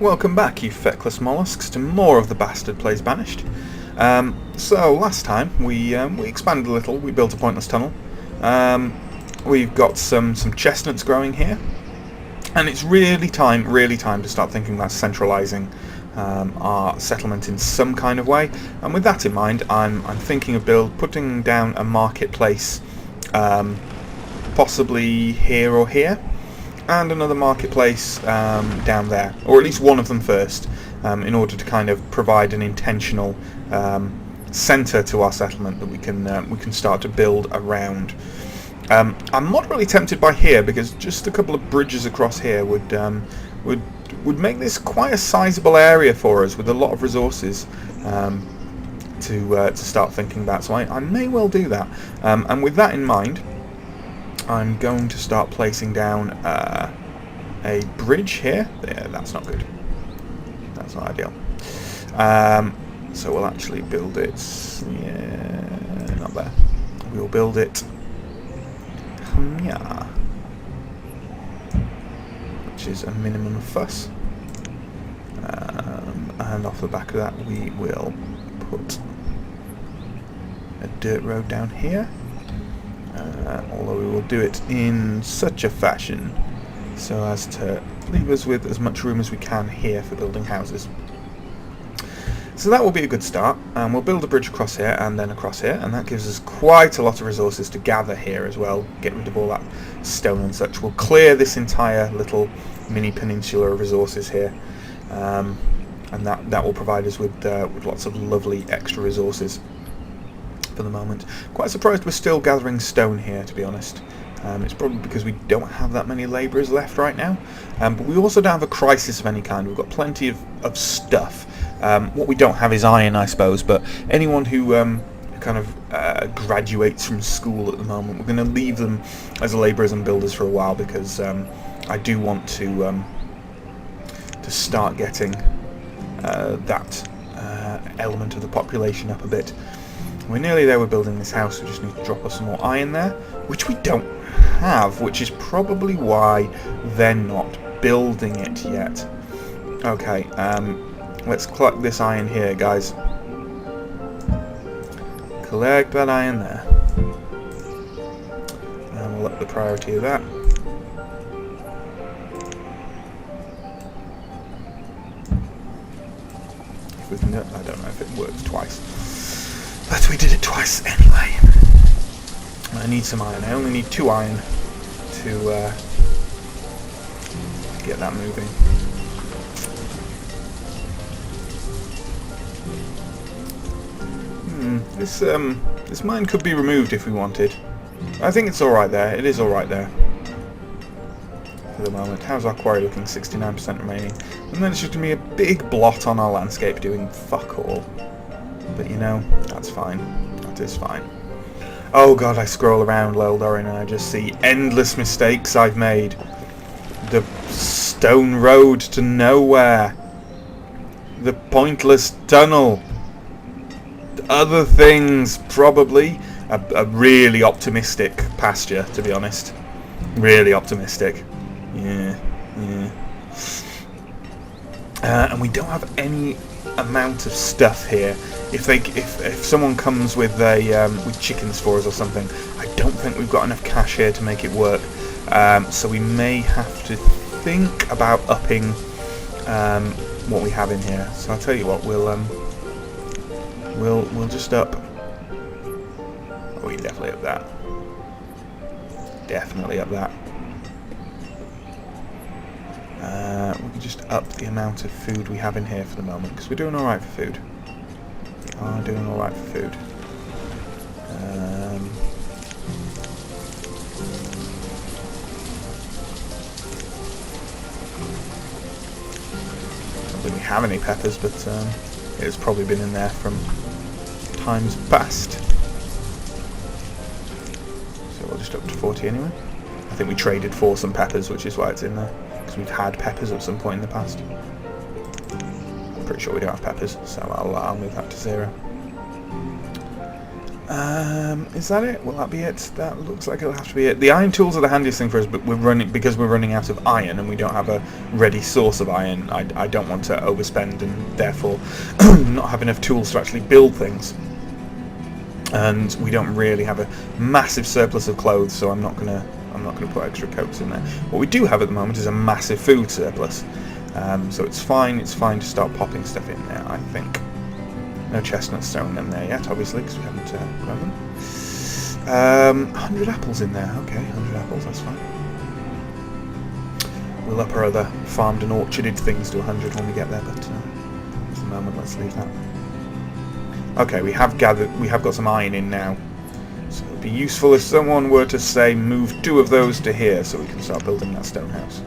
Welcome back, you feckless mollusks, to more of the Bastard Plays Banished. So last time we expanded a little. We built a pointless tunnel. We've got some chestnuts growing here, and it's really time to start thinking about centralising our settlement in some kind of way. And with that in mind, I'm thinking of putting down a marketplace, possibly here or here, and another marketplace down there, or at least one of them first, in order to kind of provide an intentional centre to our settlement that we can start to build around. I'm moderately tempted by here, because just a couple of bridges across here would make this quite a sizable area for us with a lot of resources to start thinking about. So I may well do that, and with that in mind, I'm going to start placing down a bridge here. Yeah, that's not good. That's not ideal. So we'll actually build it. Yeah, not there. We'll build it. Yeah, which is a minimum of fuss. And off the back of that, we will put a dirt road down here. Although we will do it in such a fashion so as to leave us with as much room as we can here for building houses. So that will be a good start, and we'll build a bridge across here and then across here, and that gives us quite a lot of resources to gather here as well, get rid of all that stone and such. We'll clear this entire little mini peninsula of resources here, and that will provide us with lots of lovely extra resources. For the moment, quite surprised we're still gathering stone here, to be honest. It's probably because we don't have that many labourers left right now, but we also don't have a crisis of any kind. We've got plenty of stuff. What we don't have is iron, I suppose, but anyone who kind of graduates from school at the moment, we're going to leave them as labourers and builders for a while, because I do want to start getting that element of the population up a bit. We're nearly there with building this house. We just need to drop us some more iron there, which we don't have, which is probably why they're not building it yet. Okay, let's collect this iron here, guys. Collect that iron there. And we'll up the priority of that. I don't know if it works twice. But we did it twice anyway. I need some iron. I only need 2 iron to get that moving. This mine could be removed if we wanted. I think it's alright there. It is alright there for the moment. How's our quarry looking? 69% remaining. And then it's just going to be a big blot on our landscape doing fuck all. But you know, that's fine. That is fine. Oh god, I scroll around Leldorin and I just see endless mistakes I've made. The stone road to nowhere. The pointless tunnel. Other things, probably. A really optimistic pasture, to be honest. Really optimistic. Yeah. And we don't have any amount of stuff here. If someone comes with with chickens for us or something, I don't think we've got enough cash here to make it work. So we may have to think about upping what we have in here. So I'll tell you what, we'll just up. Oh, we definitely up that. Definitely up that. We can just up the amount of food we have in here for the moment, because we're doing alright for food. We are doing alright for food. I don't think we have any peppers, but it's probably been in there from times past. So we'll just up to 40 anyway. I think we traded for some peppers, which is why it's in there. We've had peppers at some point in the past. I'm pretty sure we don't have peppers, so I'll move that to 0. Is that it? Will that be it? That looks like it'll have to be it. The iron tools are the handiest thing for us, but because we're running out of iron and we don't have a ready source of iron. I don't want to overspend and therefore not have enough tools to actually build things. And we don't really have a massive surplus of clothes, so I'm not gonna put extra coats in there. What we do have at the moment is a massive food surplus, so it's fine. It's fine to start popping stuff in there, I think. No chestnuts throwing them there yet, obviously, because we haven't grown them. 100 apples in there. Okay, 100 apples, that's fine. We'll up our other farmed and orcharded things to 100 when we get there, but at the moment, let's leave that. Okay, we have got some iron in now. So it would be useful if someone were to say, move 2 of those to here, so we can start building that stone house.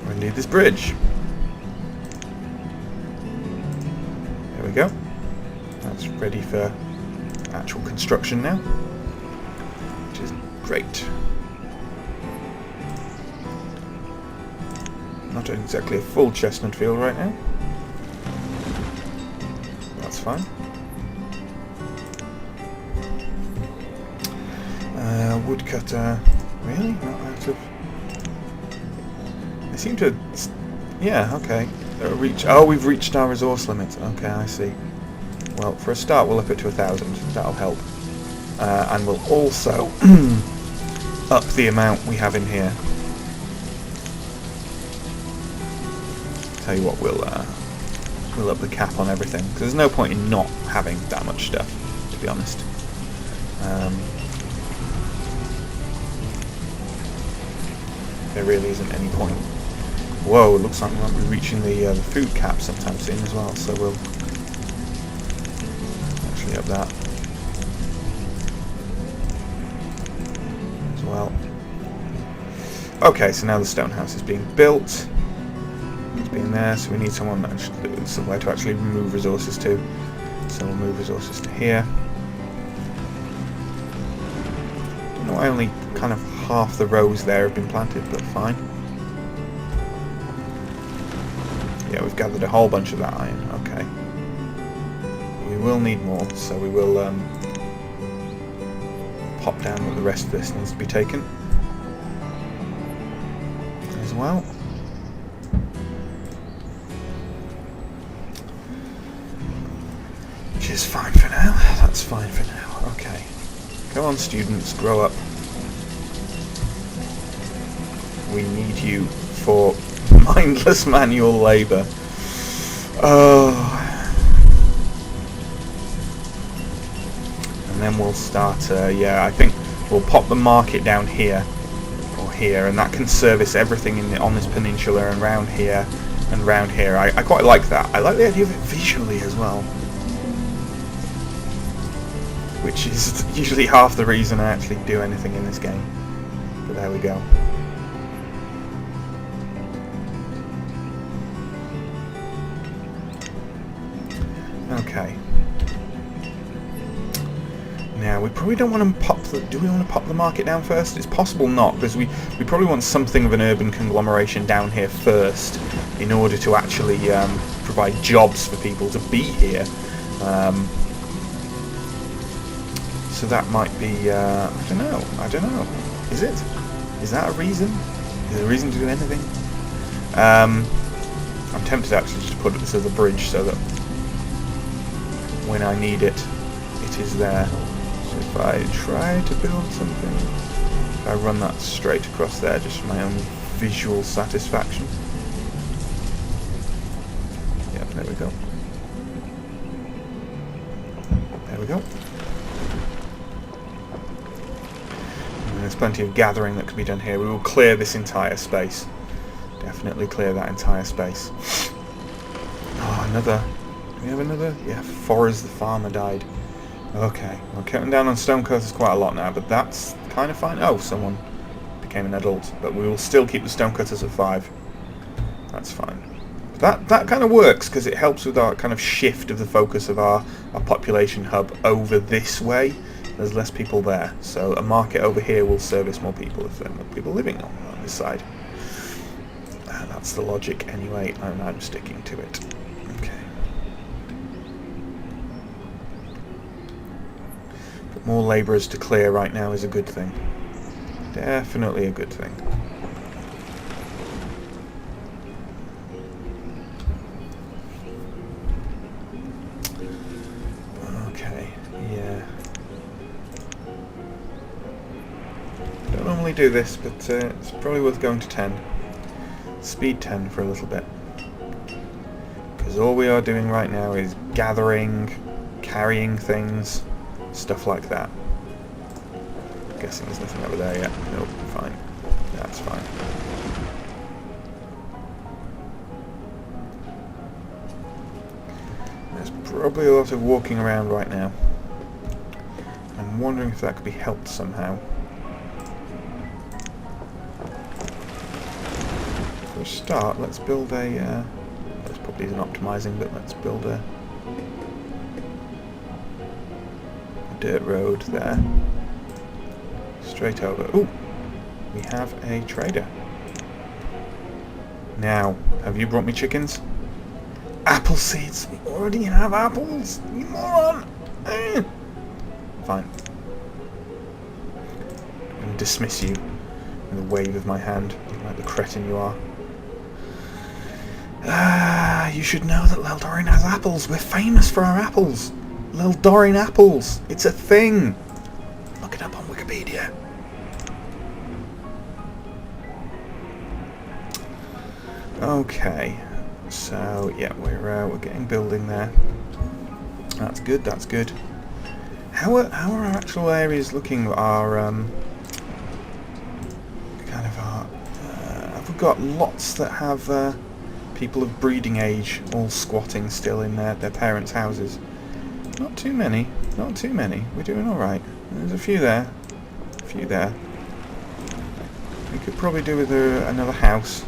We need this bridge. There we go. That's ready for actual construction now, which is great. Not exactly a full chestnut field right now. That's fine. Woodcutter. Really? Not out of... They seem to... Yeah, okay. We've reached our resource limit. Okay, I see. Well, for a start, we'll up it to 1,000. That'll help. And we'll also up the amount we have in here. Tell you what, we'll up the cap on everything, because there's no point in not having that much stuff, to be honest. There really isn't any point. Whoa, it looks like we might be reaching the food cap sometime soon as well, so we'll actually up that as well. Okay, so now the stone house is being built. It's being there, so we need somewhere to actually move resources to. So we'll move resources to here. Don't know why only kind of half the rows there have been planted, but fine. Yeah, we've gathered a whole bunch of that iron. Okay. We will need more, so we will pop down that the rest of this needs to be taken as well. Which is fine for now. That's fine for now. Okay. Come on, students, grow up. We need you for mindless manual labour. Oh. And then we'll start, yeah, I think we'll pop the market down here, or here, and that can service everything on this peninsula and round here, and round here. I quite like that. I like the idea of it visually as well. Which is usually half the reason I actually do anything in this game. But there we go. Okay. Now we probably don't want to pop the... Do we want to pop the market down first? It's possible not, because we probably want something of an urban conglomeration down here first in order to actually provide jobs for people to be here. So that might be, I don't know. Is it? Is that a reason? Is there a reason to do anything? I'm tempted actually just to put this as a bridge so that when I need it, it is there. So if I try to build something, if I run that straight across there just for my own visual satisfaction. Yep, there we go. There we go. There's plenty of gathering that can be done here. We will clear this entire space. Definitely clear that entire space. Oh, another... Do we have another? Yeah, Forrest the farmer died. Okay, we're cutting down on stonecutters quite a lot now, but that's kind of fine. Oh, someone became an adult. But we will still keep the stonecutters at 5. That's fine. But that kind of works, because it helps with our kind of shift of the focus of our population hub over this way. There's less people there, so a market over here will service more people if there are more people living on this side. That's the logic anyway, and I'm sticking to it. Okay. More labourers to clear right now is a good thing. Definitely a good thing. Okay, yeah. Don't normally do this, but it's probably worth going to 10. Speed 10 for a little bit. Because all we are doing right now is gathering, carrying things, stuff like that. Guessing there's nothing over there yet. Nope, fine. That's fine. There's probably a lot of walking around right now. I'm wondering if that could be helped somehow. For a start, let's build a... this probably isn't optimizing, but let's build a dirt road there. Straight over. Ooh! We have a trader. Now, have you brought me chickens? Apple seeds! We already have apples! You moron! Fine. I'm going to dismiss you in the wave of my hand, like the cretin you are. You should know that Leldorin has apples. We're famous for our apples. Leldorin apples. It's a thing. Look it up on Wikipedia. Okay. So yeah, we're getting building there. That's good. That's good. How are our actual areas looking? Our kind of our. Have we got lots that have? People of breeding age all squatting still in their parents' houses. Not too many, not too many. We're doing alright. There's a few there. A few there. We could probably do with another house.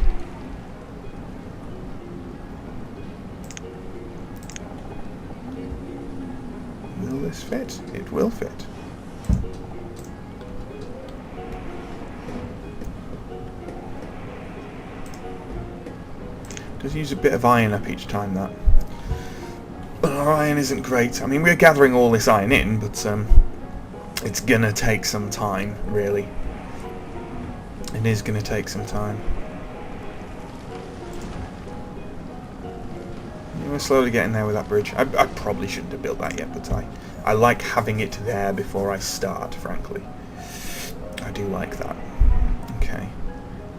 Will this fit? It will fit. Does use a bit of iron up each time, that. But our iron isn't great. I mean, we're gathering all this iron in, but it's gonna take some time, really. It is gonna take some time. We're slowly getting there with that bridge. I probably shouldn't have built that yet, but I like having it there before I start, frankly. I do like that. Okay.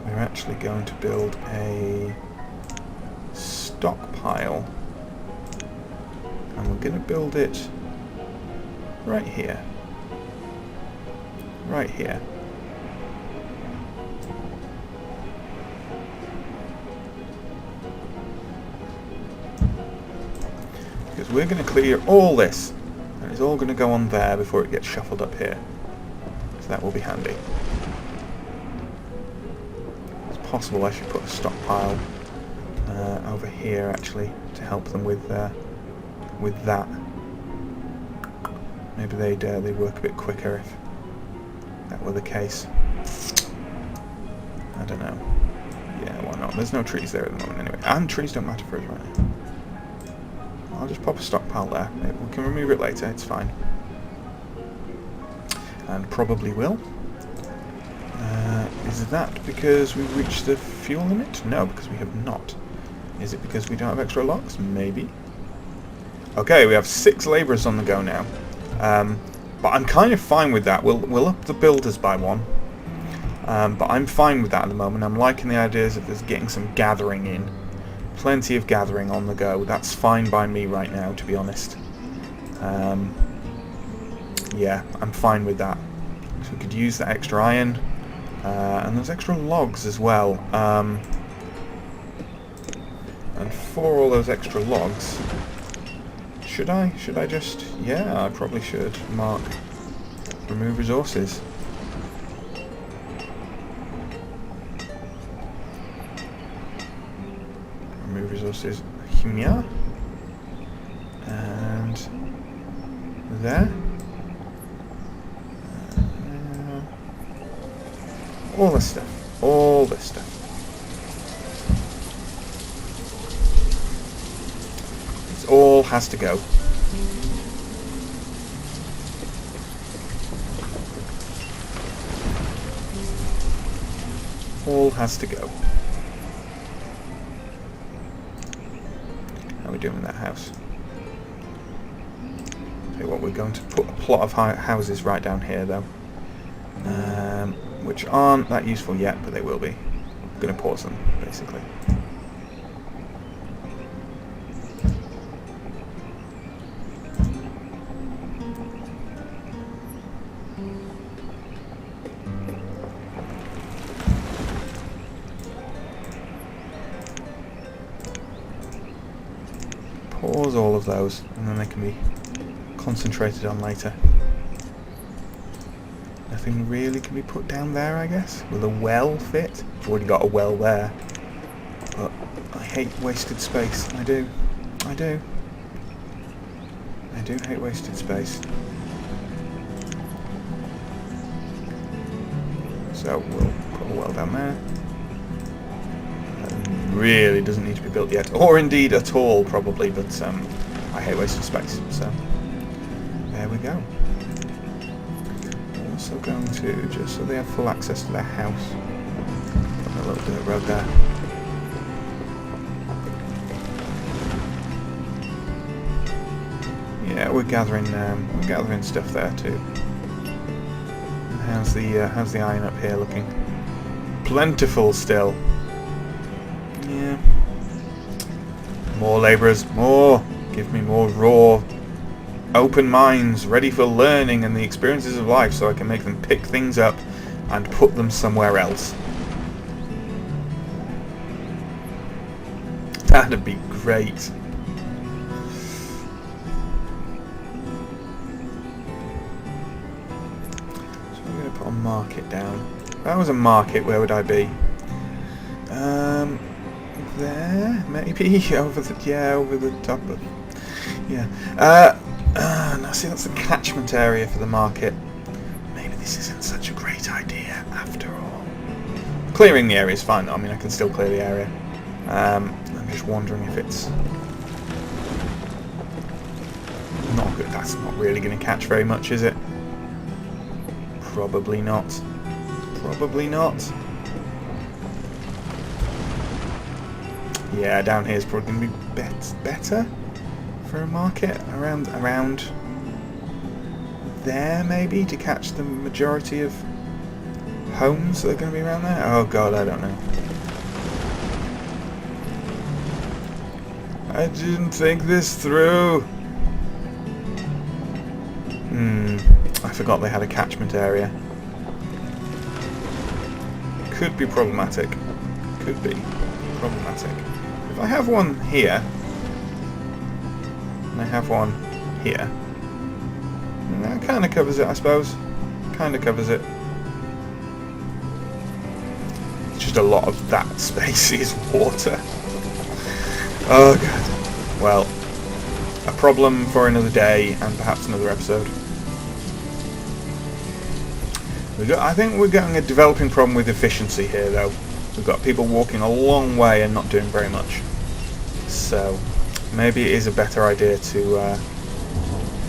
We're actually going to build a stockpile, and we're going to build it right here. Right here. Because we're going to clear all this, and it's all going to go on there before it gets shuffled up here. So that will be handy. It's possible I should put a stockpile over here actually to help them with that. Maybe they'd work a bit quicker if that were the case. I don't know. Yeah, why not? There's no trees there at the moment anyway, and trees don't matter for us right now. I'll just pop a stockpile there. We can remove it later. It's fine, and probably will. Is that because we've reached the fuel limit? No, because we have not. Is it because we don't have extra logs? Maybe. Okay, we have 6 labourers on the go now. But I'm kind of fine with that. We'll up the builders by 1. But I'm fine with that at the moment. I'm liking the ideas of us getting some gathering in. Plenty of gathering on the go. That's fine by me right now, to be honest. Yeah, I'm fine with that. So we could use that extra iron. And there's extra logs as well. And for all those extra logs, should I just... Yeah, I probably should mark remove resources. Remove resources here. And there. All this stuff. All this stuff. It all has to go. All has to go. How are we doing with that house? Tell you what, we're going to put a plot of houses right down here, though. Which aren't that useful yet, but they will be. I'm going to pause them, basically. Pause all of those, and then they can be concentrated on later. Nothing really can be put down there, I guess. Will a well fit? I've already got a well there. But I hate wasted space. I do. I do. I do hate wasted space. So we'll put a well down there. That really doesn't need to be built yet. Or indeed at all, probably. But I hate wasted space. So there we go. Also going to, just so they have full access to their house, put a little dirt road there. Yeah, we're gathering stuff there too. And how's the iron up here looking? Plentiful still. Yeah. More labourers, more. Give me more raw, open minds, ready for learning and the experiences of life, so I can make them pick things up and put them somewhere else. That'd be great. So I'm going to put a market down. If that was a market, where would I be? There, maybe over the top of. Yeah. Now see, that's the catchment area for the market. Maybe this isn't such a great idea after all. Clearing the area is fine though. I mean, I can still clear the area. I'm just wondering if it's not good. That's not really going to catch very much, is it? Probably not. Probably not. Yeah, down here is probably going to be better for a market around there, maybe, to catch the majority of homes that are going to be around there. Oh god, I don't know. I didn't think this through. I forgot they had a catchment area. Could be problematic. Could be problematic. If I have one here, and I have one here, and that kind of covers it, I suppose. Kind of covers it. It's just a lot of that space is water. Oh god. Well, a problem for another day and perhaps another episode. I think we're getting a developing problem with efficiency here, though. We've got people walking a long way and not doing very much. So maybe it is a better idea to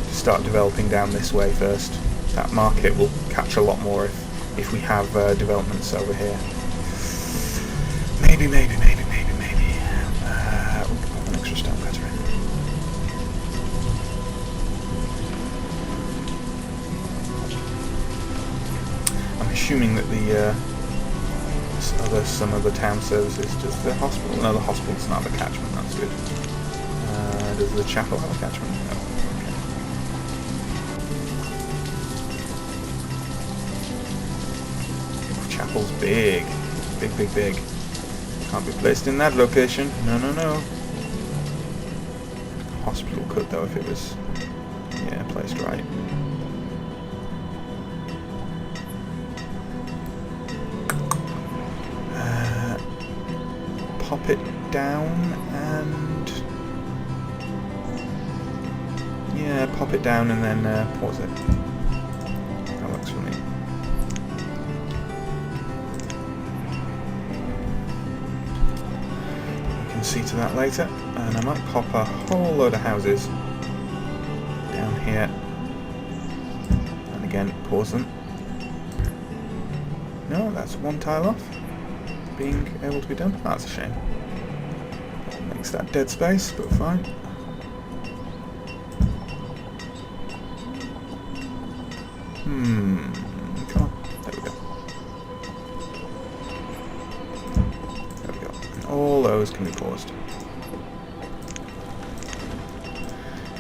start developing down this way first. That market will catch a lot more if we have developments over here. Maybe. We can put an extra stone cutter in. I'm assuming that the some other town services. Does the hospital? No, the hospital does not have a catchment. That's good. Does the chapel have a catchment? No. Okay. Chapel's big. Big. Can't be placed in that location. No. Hospital could, though, if it was, placed right. Pop it down and... yeah, pop it down and then pause it. That works for me. You can see to that later. And I might pop a whole load of houses down here. And again, pause them. No, that's one tile off. being able to be done. That's a shame. Makes that dead space, but fine. Come on. There we go. There we go. And all those can be paused.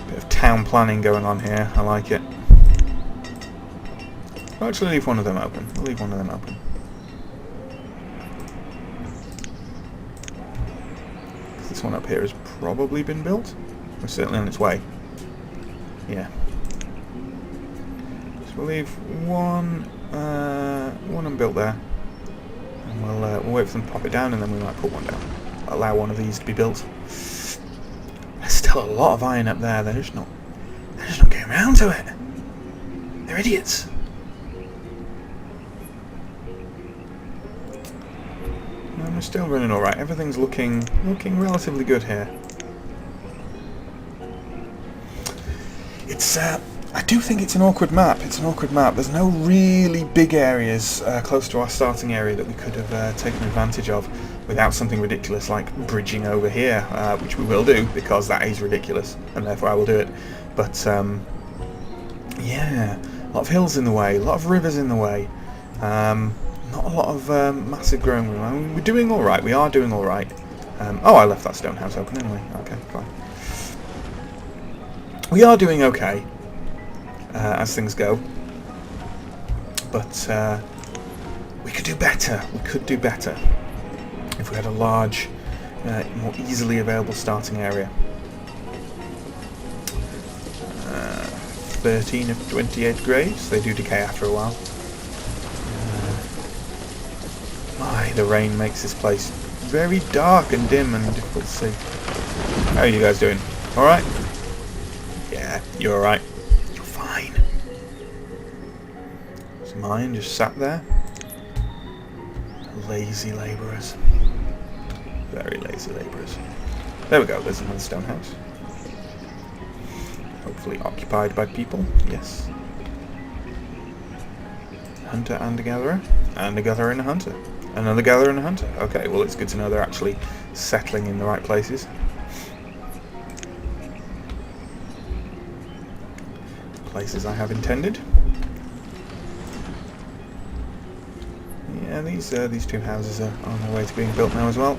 Bit of town planning going on here. I like it. I'll actually leave one of them open. We'll leave one of them open. This one up here has probably been built. Or certainly on its way. Yeah. So we'll leave one unbuilt there. And we'll wait for them to pop it down, and then we might put one down. Allow one of these to be built. There's still a lot of iron up there. They're just not getting around to it. They're idiots. We're still running alright. Everything's looking relatively good here. It's I do think it's an awkward map. It's an awkward map. There's no really big areas close to our starting area that we could have taken advantage of without something ridiculous like bridging over here, which we will do because that is ridiculous, and therefore I will do it. But yeah, a lot of hills in the way, a lot of rivers in the way. Not a lot of massive growing room. I mean, we're doing alright. We are doing alright. Oh, I left that stone house open anyway. Okay, fine. We are doing okay as things go. But we could do better. We could do better if we had a large, more easily available starting area. 13 of 28 graves. They do decay after a while. The rain makes this place very dark and dim and difficult to see. How are you guys doing? Alright? Yeah, you're alright. You're fine. There's mine just sat there. Lazy labourers. Very lazy labourers. There we go, there's another stone house. Hopefully occupied by people, yes. Hunter and a gatherer. And a gatherer and a hunter. Another gatherer and a hunter. Okay, well it's good to know they're actually settling in the right places. Places I have intended. Yeah, these two houses are on their way to being built now as well.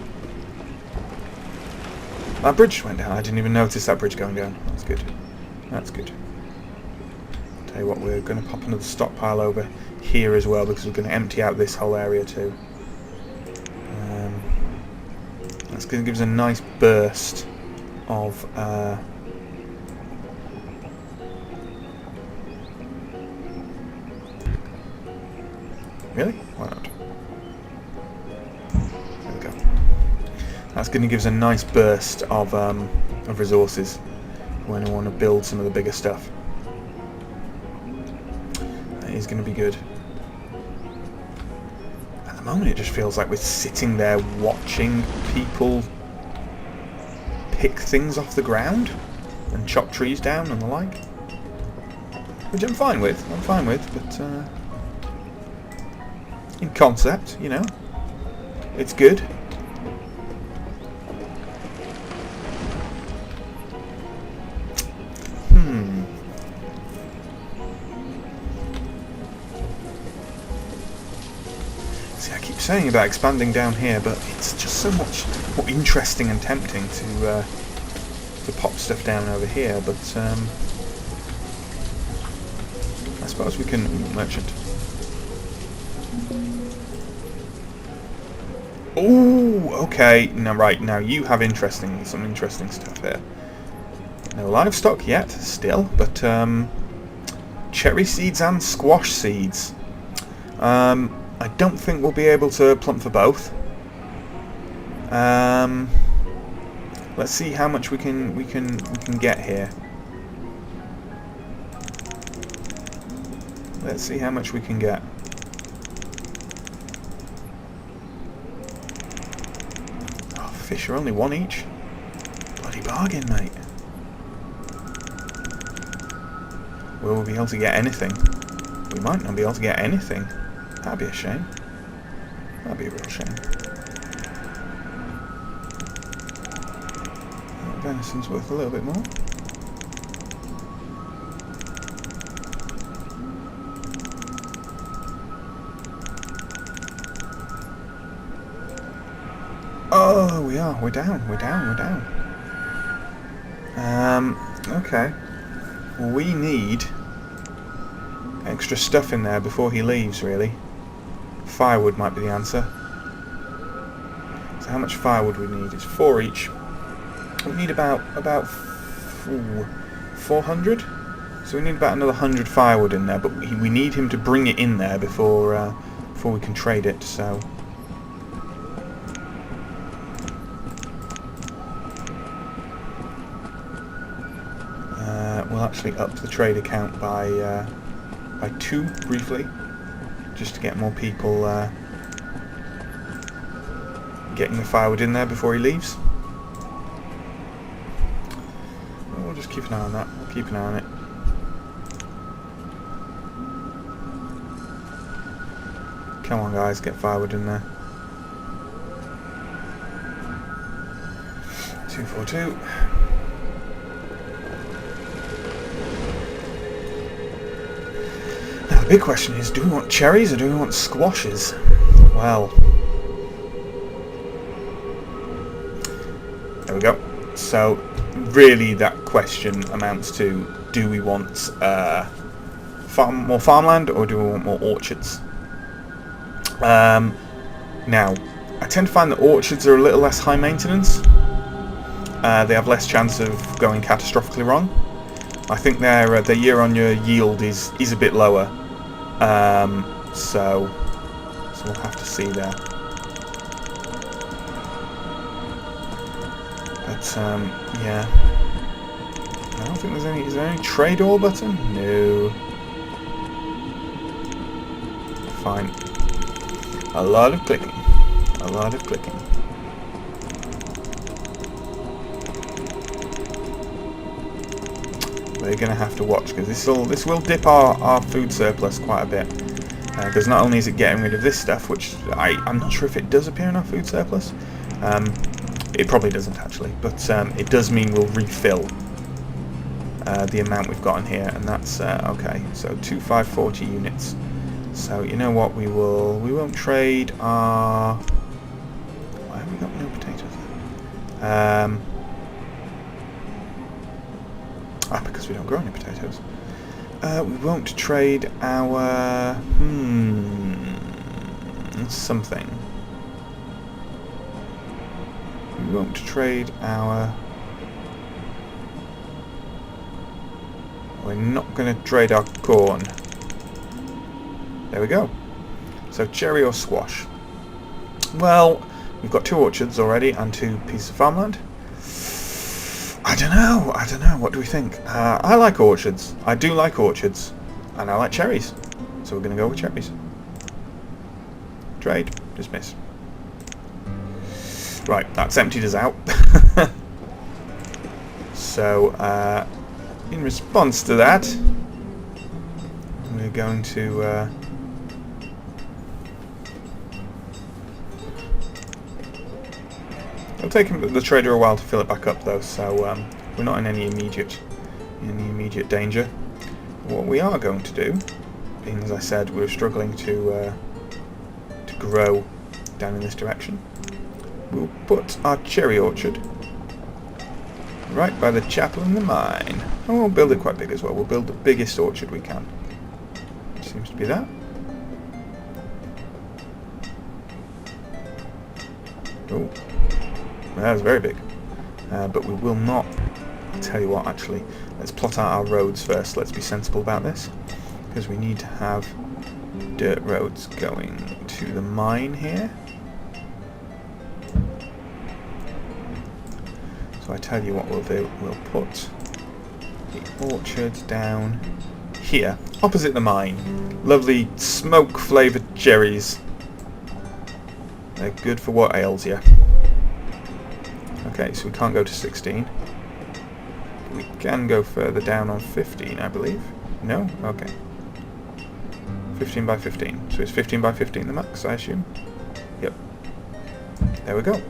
That bridge went down. I didn't even notice that bridge going down. That's good. That's good. Tell you what, we're going to pop another stockpile over here as well because we're going to empty out this whole area too. That's going to give us a nice burst of really? Why not? There we go. That's going to give us a nice burst of resources when we want to build some of the bigger stuff. That is going to be good. At the moment it just feels like we're sitting there watching people pick things off the ground and chop trees down and the like. Which I'm fine with, but in concept, you know, it's good. See, I keep saying about expanding down here, but it's just so much more interesting and tempting to pop stuff down over here. But I suppose we can merchant. Oh, okay. Now you have some interesting stuff here. No livestock yet, still, but cherry seeds and squash seeds. I don't think we'll be able to plump for both. Let's see how much we can get here. Let's see how much we can get. Oh, fish are only one each. Bloody bargain, mate. Will we be able to get anything? We might not be able to get anything. That'd be a shame. That'd be a real shame. venison's worth a little bit more. Oh, we are. We're down. We're down. We're down. Okay. We need extra stuff in there before he leaves, really. Firewood might be the answer. So how much firewood we need? It's 4 each. We need about 400. So we need about another 100 firewood in there, but we need him to bring it in there before we can trade it. So we'll actually up the trade account by 2 briefly, just to get more people getting the firewood in there before he leaves. We'll just keep an eye on that. We'll keep an eye on it. Come on, guys, get firewood in there. 242. Now the big question is, do we want cherries or do we want squashes? Well, there we go. So really that question amounts to, do we want more farmland or do we want more orchards? Now, I tend to find that orchards are a little less high maintenance. They have less chance of going catastrophically wrong. I think their year-on-year yield is a bit lower. So we'll have to see there. But yeah, I don't think there's any. Is there any trade all button? No. Fine. A lot of clicking. A lot of clicking. We're going to have to watch, because this will dip our food surplus quite a bit. Because not only is it getting rid of this stuff, which I'm not sure if it does appear in our food surplus. It probably doesn't actually, but it does mean we'll refill the amount we've got in here, and that's okay. So 2540 units. So you know what, we won't trade our. Why have we got no potatoes? Because we don't grow any potatoes. We won't trade our something. We won't trade our. We're not going to trade our corn. There we go. So cherry or squash? Well, we've got 2 orchards already and 2 pieces of farmland. I don't know. What do we think? I like orchards. I do like orchards. And I like cherries. So we're going to go with cherries. Trade. Dismiss. Right, that's emptied us out. So, in response to that, we're going to... it'll take the trader a while to fill it back up, though, so we're not in any immediate danger. What we are going to do, being as I said, we're struggling to grow down in this direction, we'll put our cherry orchard right by the chapel and the mine. And we'll build it quite big as well. We'll build the biggest orchard we can. Seems to be that. Oh. That's very big. But we will not... I'll tell you what, actually. Let's plot out our roads first. Let's be sensible about this. Because we need to have dirt roads going to the mine here. So I tell you what we'll do. We'll put the orchard down here, opposite the mine. Lovely smoke-flavoured cherries. They're good for what ails you. Okay, so we can't go to 16. We can go further down on 15, I believe. No? Okay. 15 by 15. So it's 15 by 15 the max, I assume? Yep. There we go.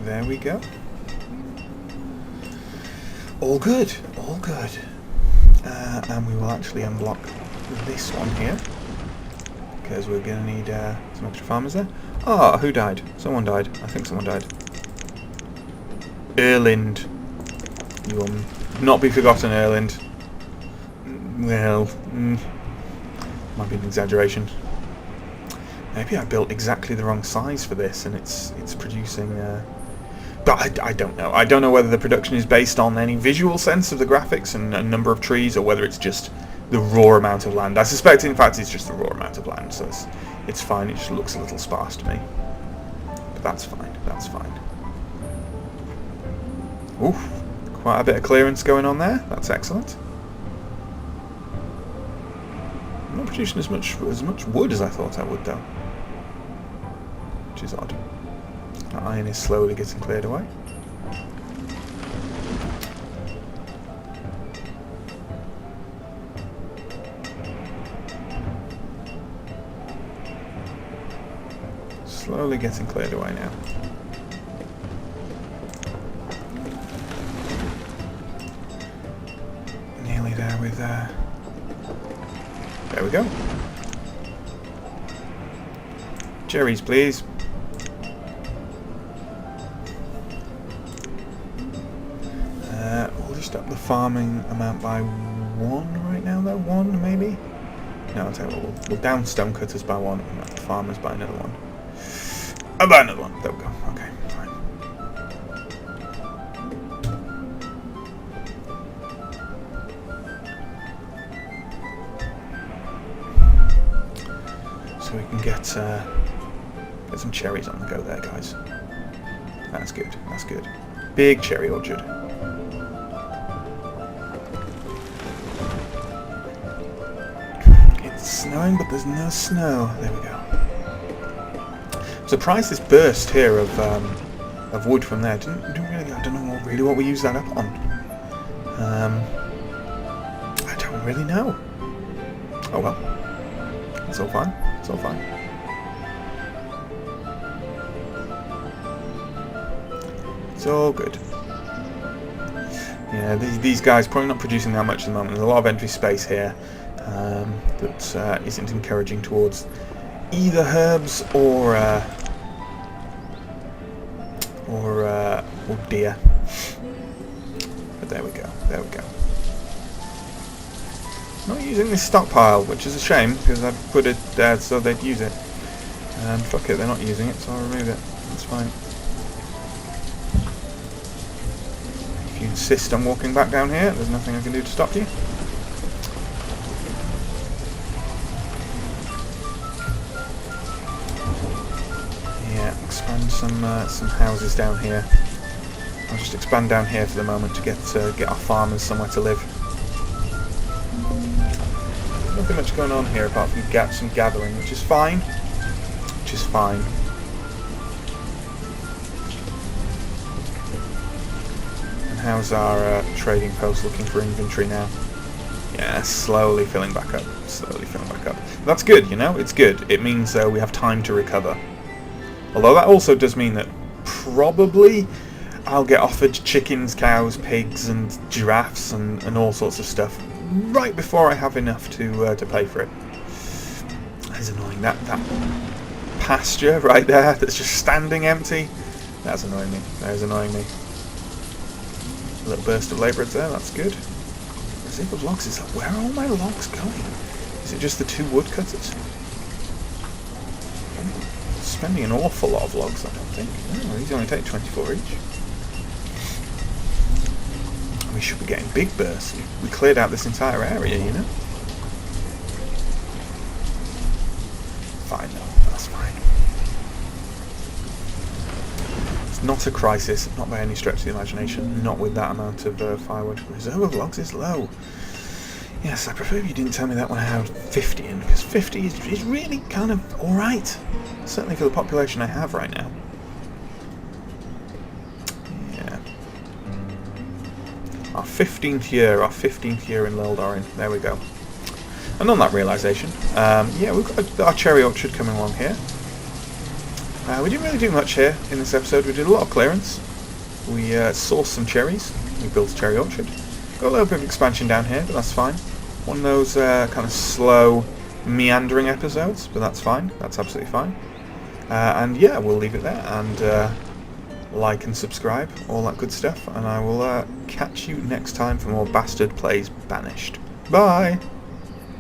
There we go. All good, all good. And we will actually unlock this one here, because we're going to need some extra farmers there. Ah, who died? Someone died. I think someone died. Erland. You will not be forgotten, Erland. Well, might be an exaggeration. Maybe I built exactly the wrong size for this, and it's producing... But I don't know. I don't know whether the production is based on any visual sense of the graphics and a number of trees, or whether it's just the raw amount of land. I suspect, in fact, it's just the raw amount of land, so it's fine. It just looks a little sparse to me. But that's fine. That's fine. Oof. Quite a bit of clearance going on there. That's excellent. I'm not producing as much wood as I thought I would, though. Which is odd. That iron is slowly getting cleared away. Slowly getting cleared away now. Nearly there with... there we go. Cherries, please. We'll just up the farming amount by 1 right now, though. 1, maybe? No, I'll tell you what, we'll down stone cutters by 1 and up the farmers by another 1. And by another 1. There we go. Okay, fine. So we can get some cherries on the go there, guys. That's good. That's good. Big cherry orchard. It's snowing, but there's no snow. There we go. I'm surprised this burst here of wood from there didn't really. I don't know really what we use that up on. I don't really know. Oh well. It's all fine. It's all fine. It's all good. Yeah, these guys probably not producing that much at the moment. There's a lot of entry space here that isn't encouraging towards either herbs or deer. But there we go. There we go. Not using this stockpile, which is a shame because I put it there so they'd use it. And fuck it, they're not using it, so I'll remove it. That's fine. If you insist on walking back down here, there's nothing I can do to stop you. Yeah, expand some houses down here. I'll just expand down here for the moment to get our farmers somewhere to live. Nothing much going on here apart from some gathering, which is fine. Which is fine. And how's our trading post looking for inventory now? Yeah, slowly filling back up. Slowly filling back up. That's good, you know? It's good. It means we have time to recover. Although that also does mean that probably I'll get offered chickens, cows, pigs and giraffes and all sorts of stuff right before I have enough to pay for it. That's annoying. That pasture right there that's just standing empty, that's annoying me. That is annoying me. A little burst of labourers there, that's good. Let's see what logs is that. Where are all my logs going? Is it just the 2 woodcutters? Spending an awful lot of logs, I don't think. Oh, these only take 24 each. We should be getting big bursts. We cleared out this entire area, you know? Fine, though. That's fine. It's not a crisis, not by any stretch of the imagination. Not with that amount of firewood. Reserve of logs is low. Yes, I prefer if you didn't tell me that when I had 50 in, because 50 is really kind of alright. Certainly for the population I have right now. Our 15th year in Lildorin. There we go. And on that realisation, yeah, we've got our cherry orchard coming along here. We didn't really do much here in this episode. We did a lot of clearance. We sourced some cherries. We built a cherry orchard. Got a little bit of expansion down here, but that's fine. One of those kind of slow, meandering episodes, but that's fine. That's absolutely fine. And yeah, we'll leave it there. And like and subscribe, all that good stuff. And I will catch you next time for more Bastard Plays Banished. Bye!